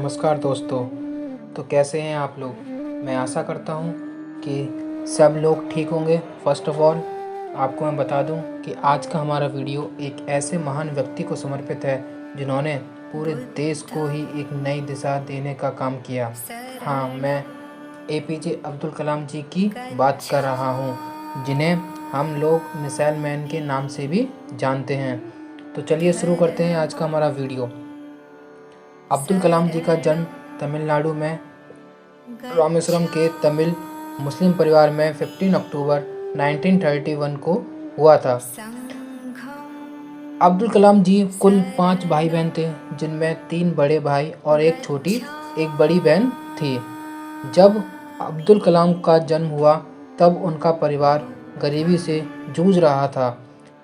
नमस्कार दोस्तों। तो कैसे हैं आप लोग। मैं आशा करता हूं कि सब लोग ठीक होंगे। फर्स्ट ऑफ ऑल आपको मैं बता दूं कि आज का हमारा वीडियो एक ऐसे महान व्यक्ति को समर्पित है जिन्होंने पूरे देश को ही एक नई दिशा देने का काम किया। हाँ, मैं एपीजे अब्दुल कलाम जी की बात कर रहा हूँ, जिन्हें हम लोग मिसाइल मैन के नाम से भी जानते हैं। तो चलिए शुरू करते हैं आज का हमारा वीडियो। अब्दुल कलाम जी का जन्म तमिलनाडु में रामेश्वरम के तमिल मुस्लिम परिवार में 15 अक्टूबर 1931 को हुआ था। अब्दुल कलाम जी कुल 5 भाई बहन थे, जिनमें 3 बड़े भाई और एक बड़ी बहन थी। जब अब्दुल कलाम का जन्म हुआ तब उनका परिवार गरीबी से जूझ रहा था।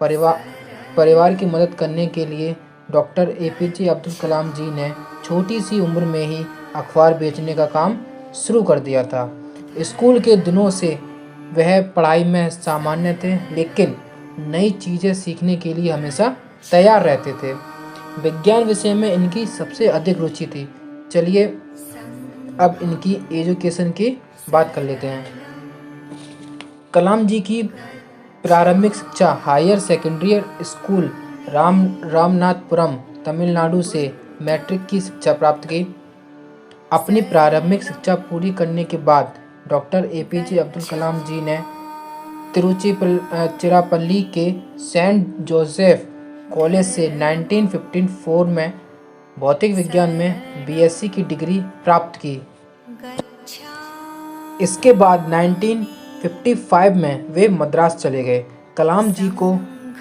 परिवार की मदद करने के लिए डॉक्टर एपीजे अब्दुल कलाम जी ने छोटी सी उम्र में ही अखबार बेचने का काम शुरू कर दिया था। स्कूल के दिनों से वह पढ़ाई में सामान्य थे, लेकिन नई चीज़ें सीखने के लिए हमेशा तैयार रहते थे। विज्ञान विषय में इनकी सबसे अधिक रुचि थी। चलिए अब इनकी एजुकेशन की बात कर लेते हैं। कलाम जी की प्रारंभिक शिक्षा higher secondary school Ramanathapuram Tamil Nadu से मैट्रिक की शिक्षा प्राप्त की। अपनी प्रारंभिक शिक्षा पूरी करने के बाद डॉक्टर एपीजे अब्दुल कलाम जी ने तिरुचिरापल्ली के सेंट जोसेफ कॉलेज से 1954 में भौतिक विज्ञान में बीएससी की डिग्री प्राप्त की। इसके बाद 1955 में वे मद्रास चले गए। कलाम जी को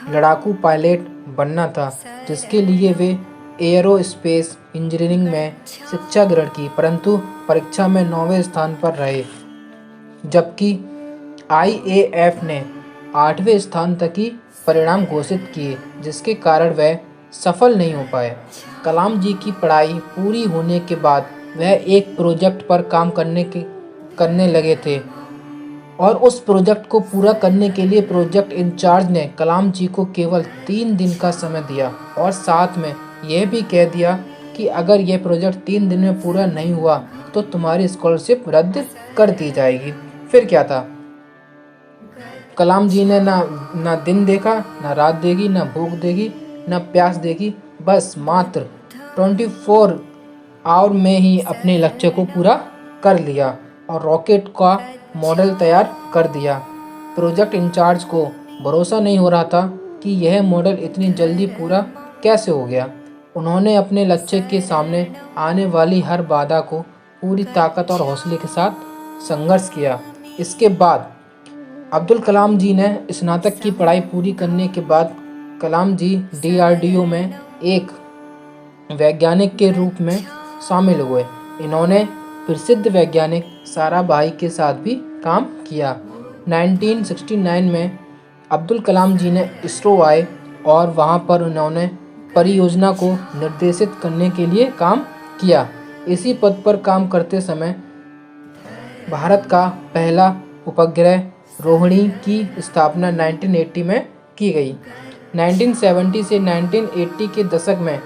लड़ाकू पायलट बनना था, जिसके लिए वे एयरोस्पेस इंजीनियरिंग में शिक्षा ग्रहण की, परंतु परीक्षा में 9वें स्थान पर रहे, जबकि आईएएफ ने 8वें स्थान तक ही परिणाम घोषित किए, जिसके कारण वह सफल नहीं हो पाए। कलाम जी की पढ़ाई पूरी होने के बाद वह एक प्रोजेक्ट पर काम करने लगे थे और उस प्रोजेक्ट को पूरा करने के लिए प्रोजेक्ट इंचार्ज ने कलाम जी को केवल 3 दिन का समय दिया और साथ में यह भी कह दिया कि अगर यह प्रोजेक्ट 3 दिन में पूरा नहीं हुआ तो तुम्हारी स्कॉलरशिप रद्द कर दी जाएगी। फिर क्या था, कलाम जी ने ना दिन देखा, ना रात देखी, ना भूख देखी, ना प्यास देखी, बस मात्र 24 आवर में ही अपने लक्ष्य को पूरा कर लिया और रॉकेट का मॉडल तैयार कर दिया। प्रोजेक्ट इंचार्ज को भरोसा नहीं हो रहा था कि यह मॉडल इतनी जल्दी पूरा कैसे हो गया। उन्होंने अपने लक्ष्य के सामने आने वाली हर बाधा को पूरी ताकत और हौसले के साथ संघर्ष किया। इसके बाद अब्दुल कलाम जी ने स्नातक की पढ़ाई पूरी करने के बाद कलाम जी डीआरडीओ में एक वैज्ञानिक के रूप में शामिल हुए। इन्होंने प्रसिद्ध वैज्ञानिक साराभाई के साथ भी काम किया। 1969 में अब्दुल कलाम जी ने इसरो आए और वहां पर उन्होंने परियोजना को निर्देशित करने के लिए काम किया। इसी पद पर काम करते समय भारत का पहला उपग्रह रोहिणी की स्थापना 1980 में की गई। 1970 से 1980 के दशक में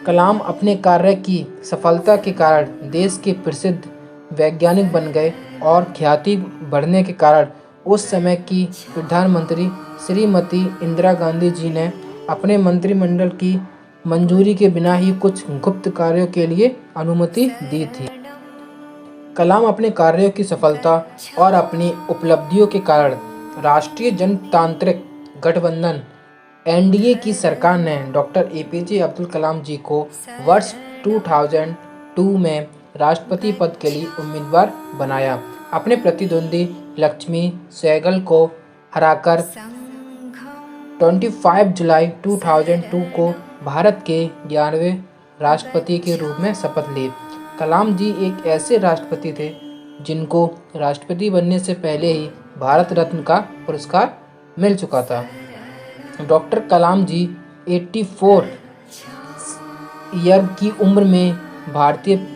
कलाम अपने कार्य की सफलता के कारण देश के प्रसिद्ध वैज्ञानिक बन गए और ख्याति बढ़ने के कारण उस समय की प्रधानमंत्री श्रीमती इंदिरा गांधी जी ने अपने मंत्रिमंडल की मंजूरी के बिना ही कुछ गुप्त कार्यों के लिए अनुमति दी थी। कलाम अपने कार्यों की सफलता और अपनी उपलब्धियों के कारण राष्ट्रीय जनतांत्रिक गठबंधन एनडीए की सरकार ने डॉक्टर एपीजे अब्दुल कलाम जी को वर्ष 2002 में राष्ट्रपति पद के लिए उम्मीदवार बनाया। अपने प्रतिद्वंदी लक्ष्मी सहगल को हराकर 25 जुलाई 2002 को भारत के 11वें राष्ट्रपति के रूप में शपथ ली। कलाम जी एक ऐसे राष्ट्रपति थे जिनको राष्ट्रपति बनने से पहले ही भारत रत्न का पुरस्कार मिल चुका था। डॉक्टर कलाम जी 84 ईयर की उम्र में भारतीय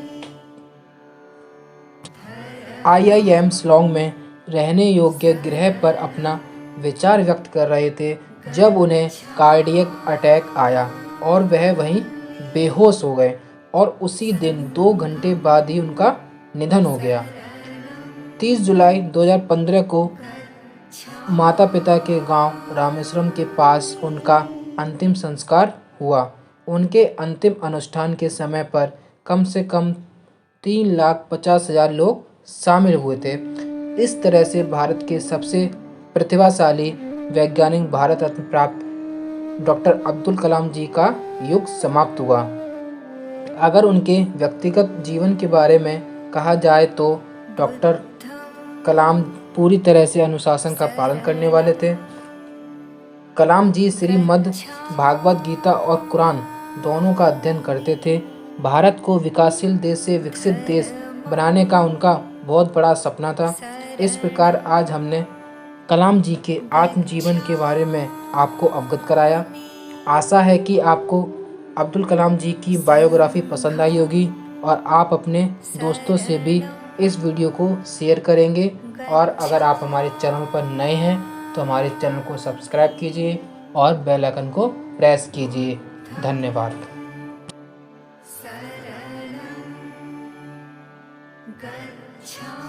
आईआईएम शिलांग में रहने योग्य ग्रह पर अपना विचार व्यक्त कर रहे थे जब उन्हें कार्डियक अटैक आया और वह वहीं बेहोश हो गए। और उसी दिन 2 घंटे बाद ही उनका निधन हो गया। 30 जुलाई 2015 को माता पिता के गांव रामेश्वरम के पास उनका अंतिम संस्कार हुआ। उनके अंतिम अनुष्ठान के समय पर कम से कम 3,50,000 लोग शामिल हुए थे। इस तरह से भारत के सबसे प्रतिभाशाली वैज्ञानिक, भारत रत्न प्राप्त डॉक्टर अब्दुल कलाम जी का युग समाप्त हुआ। अगर उनके व्यक्तिगत जीवन के बारे में कहा जाए तो डॉक्टर कलाम पूरी तरह से अनुशासन का पालन करने वाले थे। कलाम जी श्रीमद् भागवत गीता और कुरान दोनों का अध्ययन करते थे। भारत को विकासशील देश से विकसित देश बनाने का उनका बहुत बड़ा सपना था। इस प्रकार आज हमने कलाम जी के आत्मजीवन के बारे में आपको अवगत कराया। आशा है कि आपको अब्दुल कलाम जी की बायोग्राफी पसंद आई होगी और आप अपने दोस्तों से भी इस वीडियो को शेयर करेंगे। और अगर आप हमारे चैनल पर नए हैं तो हमारे चैनल को सब्सक्राइब कीजिए और बेल आइकन को प्रेस कीजिए। धन्यवाद। गच्छामि।